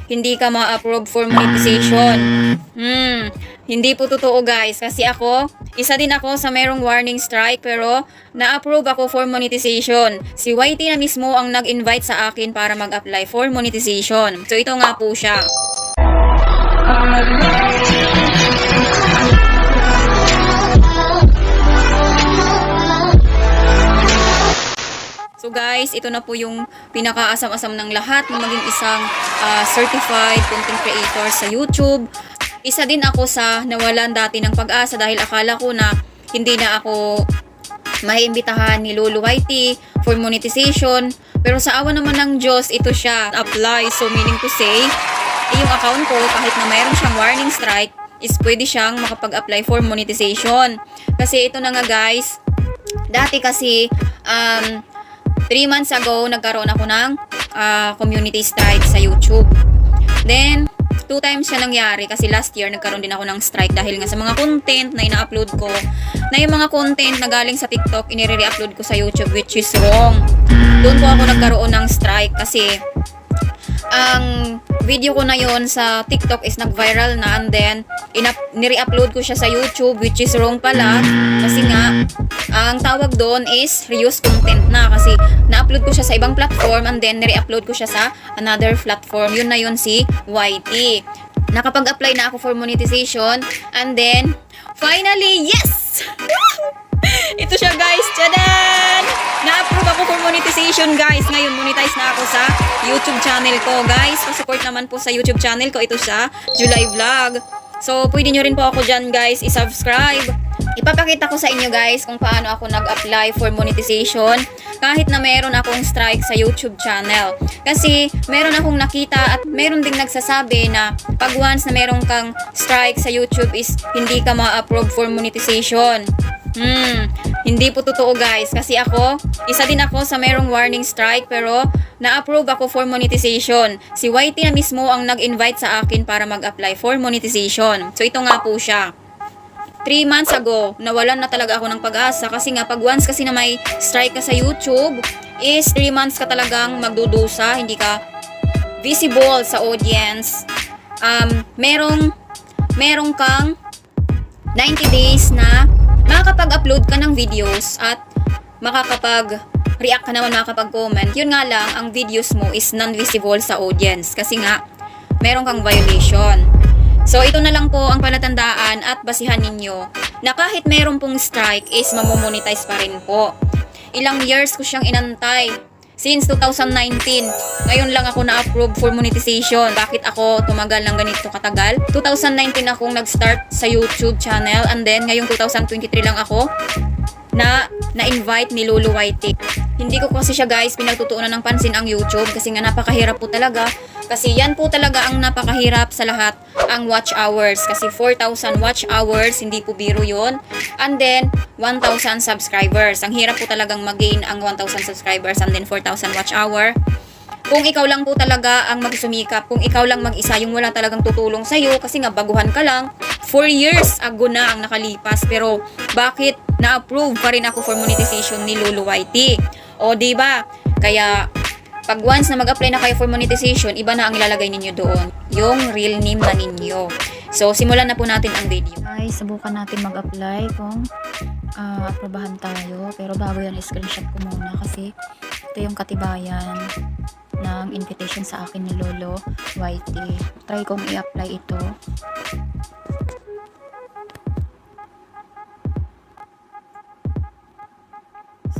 hindi ka ma-approve for monetization. Hindi po totoo guys, kasi ako, isa din ako sa merong warning strike pero na-approve ako for monetization. Si YT na mismo ang nag-invite sa akin para mag-apply for monetization. So ito nga po siya. So guys, ito na po yung pinakaasam-asam ng lahat na maging isang certified content creator sa YouTube. Isa din ako sa nawalan dati ng pag-asa dahil akala ko na hindi na ako maiimbitahan ni Lolo YT for monetization. Pero sa awa naman ng Diyos, ito siya, apply. So meaning to say, yung account ko, kahit na mayroon siyang warning strike, is pwede siyang makapag-apply for monetization. Kasi ito na nga guys, dati kasi, 3 months ago, nagkaroon ako ng community strike sa YouTube. Then, 2 times siya nangyari kasi last year nagkaroon din ako ng strike dahil nga sa mga content na ina-upload ko, na yung mga content na galing sa TikTok, inire-upload ko sa YouTube, which is wrong. Doon po ako nagkaroon ng strike kasi ang video ko na yon sa TikTok is nag-viral na, and then nire-upload ko siya sa YouTube, which is wrong pala kasi nga ang tawag doon is reuse content na kasi na-upload ko siya sa ibang platform and then nire-upload ko siya sa another platform. Yun na yun si YT. Nakapag-apply na ako for monetization and then finally, yes! Ito siya guys, tadaan! Na-approve ako for monetization guys. Ngayon monetize na ako sa YouTube channel ko guys. Pa-support naman po sa YouTube channel ko, ito sa July Vlog. So pwede nyo rin po ako dyan guys i-subscribe. Ipapakita ko sa inyo guys kung paano ako nag-apply for monetization kahit na meron akong strike sa YouTube channel. Kasi meron akong nakita at meron ding nagsasabi na pag once na meron kang strike sa YouTube is hindi ka ma-approve for monetization. Hindi po totoo guys, kasi ako, isa din ako sa merong warning strike pero na-approve ako for monetization. Si YT na mismo ang nag-invite sa akin para mag-apply for monetization. So ito nga po siya. 3 months ago, nawalan na talaga ako ng pag-asa kasi nga pag once kasi na may strike ka sa YouTube is 3 months ka talagang magdudusa, hindi ka visible sa audience. Merong kang 90 days na makakapag-upload ka ng videos at makakapag-react ka naman, makakapag-comment. Yun nga lang, ang videos mo is non-visible sa audience kasi nga, meron kang violation. So, ito na lang po ang palatandaan at basihan ninyo na kahit meron pong strike is mamomonetize pa rin po. Ilang years ko siyang inantay. Since 2019, ngayon lang ako na-approve for monetization. Bakit ako tumagal ng ganito katagal? 2019 akong nag-start sa YouTube channel and then ngayong 2023 lang ako na-invite ni Lolo YT. Hindi ko kasi siya guys pinagtutuunan ng pansin ang YouTube kasi nga napakahirap po talaga. Kasi yan po talaga ang napakahirap sa lahat, ang watch hours. Kasi 4,000 watch hours, hindi po biro yun. And then, 1,000 subscribers. Ang hirap po talagang mag-gain ang 1,000 subscribers and then 4,000 watch hour. Kung ikaw lang po talaga ang magsumikap, kung ikaw lang mag-isa, yung wala talagang tutulong sa'yo, kasi nga baguhan ka lang, 4 years ago na ang nakalipas. Pero, bakit na-approve pa rin ako for monetization ni Lolo YT? O, diba? Kaya, pag once na mag-apply na kayo for monetization, iba na ang ilalagay ninyo doon. Yung real name na ninyo. So, simulan na po natin ang video. Guys, subukan natin mag-apply kung aprobahan tayo. Pero bago yan, screenshot ko muna kasi ito yung katibayan ng invitation sa akin ni Lolo YT. Try kong i-apply ito.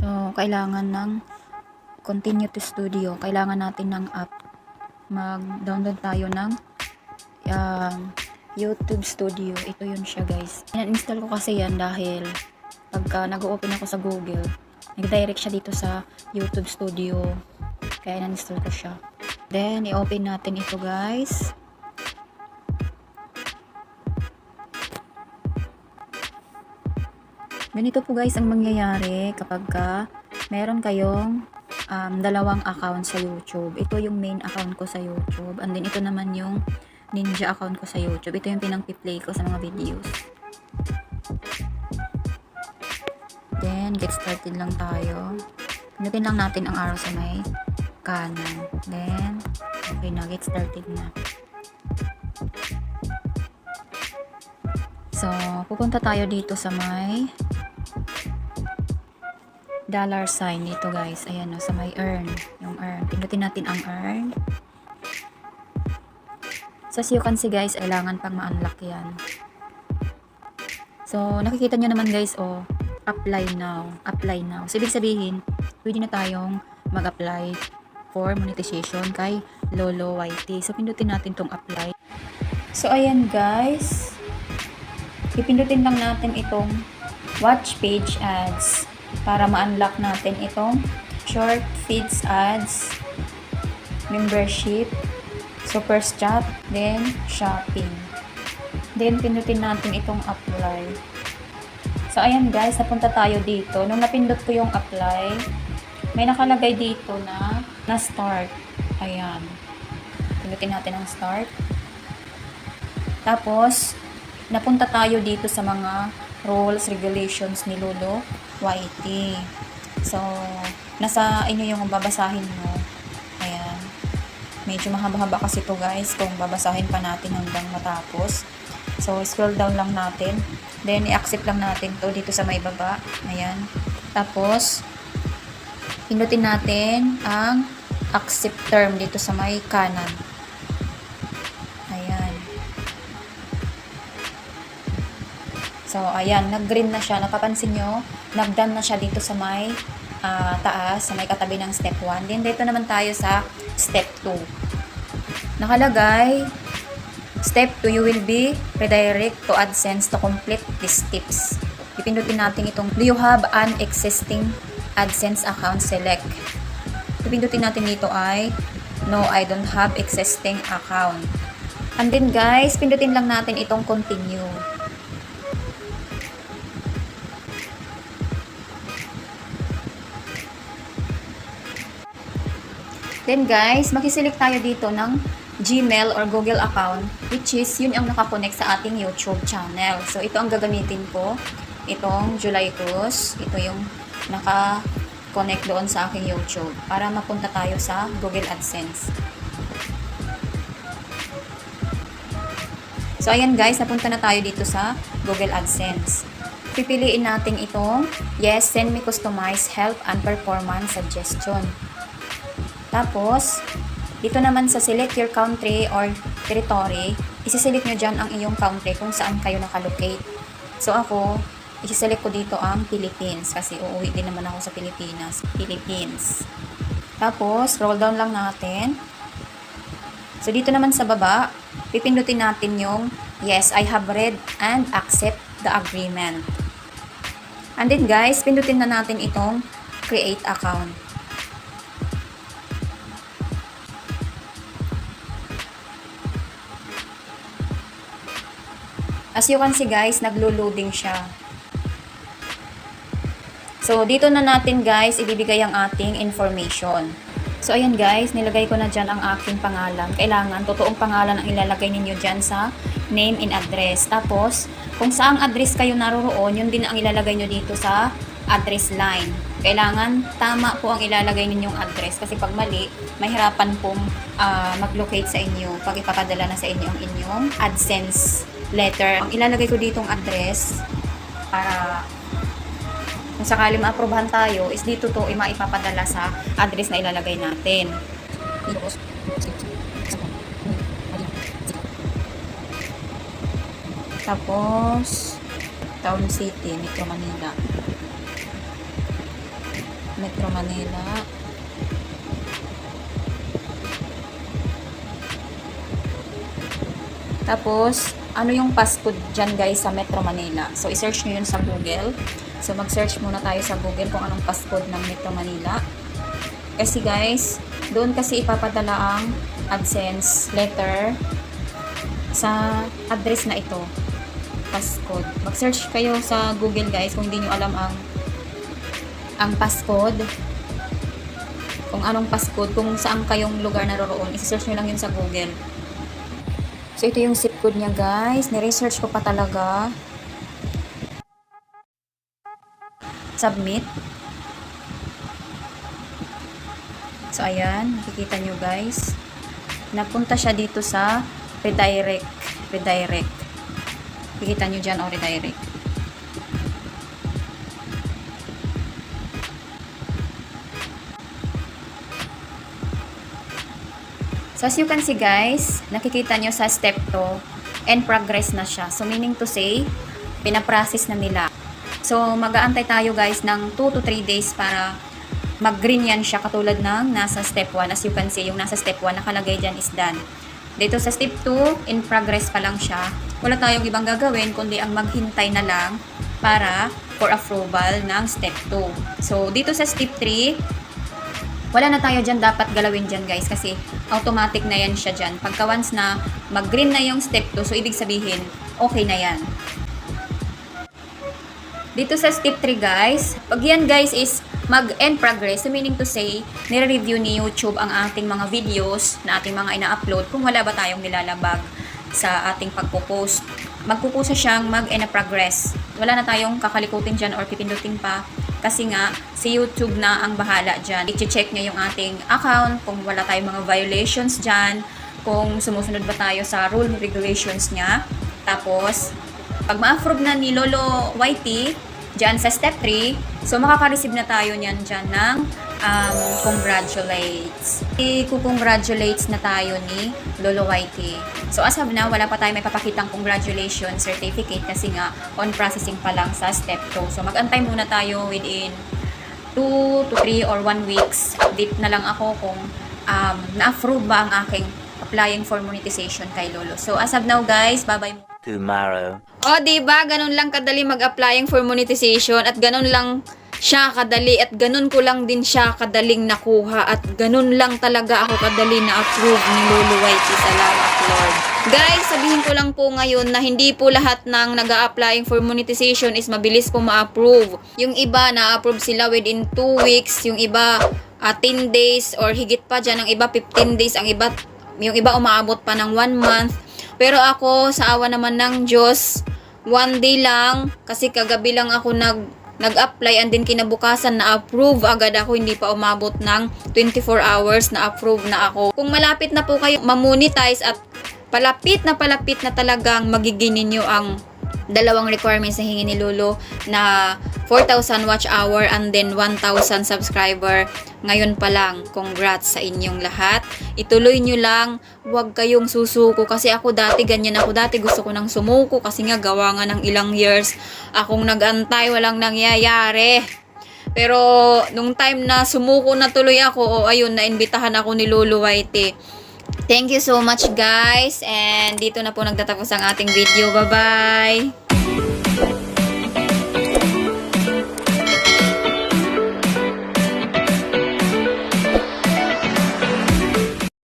So, kailangan ng continue to studio. Kailangan natin ng app. Mag-download tayo ng YouTube Studio. Ito yun siya guys. In-install ko kasi yan dahil pagka nag-open ako sa Google, nag-direct siya dito sa YouTube Studio. Kaya in-install ko siya. Then, i-open natin ito guys. Ganito po guys ang mangyayari kapag meron kayong dalawang account sa YouTube. Ito yung main account ko sa YouTube. And then ito naman yung Ninja account ko sa YouTube. Ito yung pinang-play ko sa mga videos. Then, get started lang tayo. Pinutin lang natin ang arrow sa may kanan. Then, okay na. Get started na. So, pupunta tayo dito sa may dollar sign dito guys. Ayan o, sa may earn. Yung earn. Pindutin natin ang earn. So, as you can see guys, kailangan pang ma-unlock yan. So, nakikita nyo naman guys, apply now. Apply now. So, ibig sabihin, pwede na tayong mag-apply for monetization kay Lolo YT. So, pindutin natin tong apply. So, ayan guys. Ipindutin lang natin itong watch page ads para ma-unlock natin itong short feeds ads, membership, super chat, then shopping. Then, pindutin natin itong apply. So, ayan guys, napunta tayo dito. Nung napindot ko yung apply, may nakalagay dito na start. Ayan. Pindutin natin ang start. Tapos, napunta tayo dito sa mga rules, regulations ni Lolo YT. So, nasa inyo yung babasahin mo. Ayan. Medyo mahaba-haba kasi to guys kung babasahin pa natin hanggang matapos. So, scroll down lang natin. Then, i-accept lang natin to dito sa may baba. Ayan. Tapos, pindutin natin ang accept term dito sa may kanan. Ayan. So, ayan. Nag-green na siya. Napapansin nyo, nag-done na siya dito sa may taas, sa may katabi ng step 1. Then, dito naman tayo sa step 2. Nakalagay, step 2, you will be redirect to AdSense to complete these tips. Ipindutin natin itong, do you have an existing AdSense account? Select. Ipindutin natin dito ay, no, I don't have existing account. And then guys, pindutin lang natin itong continue. Then guys, mag-select tayo dito ng Gmail or Google account, which is yun ang nakakonect sa ating YouTube channel. So, ito ang gagamitin ko. Itong July Cruz. Ito yung naka-connect doon sa aking YouTube para mapunta tayo sa Google AdSense. So, ayan guys, napunta na tayo dito sa Google AdSense. Pipiliin natin itong, yes, send me customized health and performance suggestion. Tapos, dito naman sa select your country or territory, isi-select nyo dyan ang iyong country kung saan kayo nakalocate. So ako, isi-select ko dito ang Philippines kasi uuwi din naman ako sa Pilipinas. Philippines. Tapos, scroll down lang natin. So dito naman sa baba, pipindutin natin yung yes, I have read and accept the agreement. And then guys, pindutin na natin itong create account. As you can see guys, naglo-loading siya. So, dito na natin guys, ibibigay ang ating information. So, ayan guys, nilagay ko na dyan ang aking pangalan. Kailangan, totoong pangalan ang ilalagay ninyo dyan sa name and address. Tapos, kung saang address kayo naroroon, yun din ang ilalagay nyo dito sa address line. Kailangan, tama po ang ilalagay ninyong address. Kasi pag mali, mahirapan pong mag-locate sa inyo pag ipapadala na sa inyo ang inyong AdSense letter. Ang ilalagay ko ditong address para kung sakali ma-aprobahan tayo is dito to maipapadala sa address na ilalagay natin. Tapos Town City, Metro Manila. Metro Manila. Tapos ano yung passcode dyan guys sa Metro Manila. So, i-search nyo yun sa Google. So, mag-search muna tayo sa Google kung anong passcode ng Metro Manila. Kasi guys, doon kasi ipapadala ang AdSense letter sa address na ito. Passcode. Mag-search kayo sa Google guys kung hindi nyo alam ang passcode. Kung anong passcode, kung saan kayong lugar naroroon, i-search nyo lang yun sa Google. So, ito yung zip code niya, guys. Ni-research ko pa talaga. Submit. So, ayan. Nakikita nyo, guys. Napunta siya dito sa redirect. Redirect. Kikita nyo dyan, o redirect. So, as you can see guys, nakikita nyo sa step 2, and progress na siya. So, meaning to say, pinaprocess na nila. So, mag-aantay tayo guys ng 2 to 3 days para mag-green yan siya katulad ng nasa step 1. As you can see, yung nasa step 1 nakalagay dyan is done. Dito sa step 2, in progress pa lang siya. Wala tayong ibang gagawin kundi ang maghintay na lang para for approval ng step 2. So, dito sa step 3, wala na tayo dyan dapat galawin dyan guys kasi automatic na yan siya dyan. Pagka once na mag-green na yung step 2, so ibig sabihin, okay na yan. Dito sa step 3 guys, pag yan guys is mag-end progress, so meaning to say, nire-review ni YouTube ang ating mga videos na ating mga ina-upload kung wala ba tayong nilalabag sa ating pagpo-post. Magpupusa siyang mag-end progress. Wala na tayong kakalikutin dyan or pipindutin pa. Kasi nga, si YouTube na ang bahala dyan. I-check niya yung ating account, kung wala tayong mga violations dyan, kung sumusunod ba tayo sa rule and regulations niya. Tapos, pag ma-approve na ni Lolo YT, dyan sa step 3, so makaka-receive na tayo niyan dyan ng congratulates. I-congratulates na tayo ni Lolo YT. So as of now, wala pa tayo may papakitang congratulations certificate kasi nga on processing pa lang sa step 2. So mag-antay muna tayo within 2 to 3 or 1 weeks. Update na lang ako kung na-approve ba ang aking applying for monetization kay Lolo. So as of now guys, bye-bye. Tomorrow. O, diba? Ganun lang kadali mag-applying for monetization at ganun lang siya kadali at ganun ko lang din siya kadaling nakuha at ganun lang talaga ako kadali na-approve ni Lolo YT. Salamat Lord. Guys, sabihin ko lang po ngayon na hindi po lahat ng nag-a-applying for monetization is mabilis po ma-approve. Yung iba na-approve sila within 2 weeks, yung iba 10 days or higit pa dyan, ang iba 15 days, yung iba umaabot pa ng 1 month. Pero ako, sa awa naman ng Diyos, 1 day lang, kasi kagabi lang ako nag-apply and then kinabukasan na-approve agad ako, hindi pa umabot ng 24 hours na-approve na ako. Kung malapit na po kayo mamonetize at palapit na talagang magiging ninyo ang dalawang requirements na hingi ni Lolo na 4,000 watch hour and then 1,000 subscriber. Ngayon pa lang, congrats sa inyong lahat. Ituloy nyo lang, huwag kayong susuko kasi ako dati ganyan ako. Dati gusto ko nang sumuko kasi nga gawa nga ng ilang years akong nag-antay, walang nangyayari. Pero nung time na sumuko na tuloy ako, ayun, naimbitahan ako ni Lolo YT. Thank you so much guys, and dito na po nagtatapos ang ating video. Bye-bye!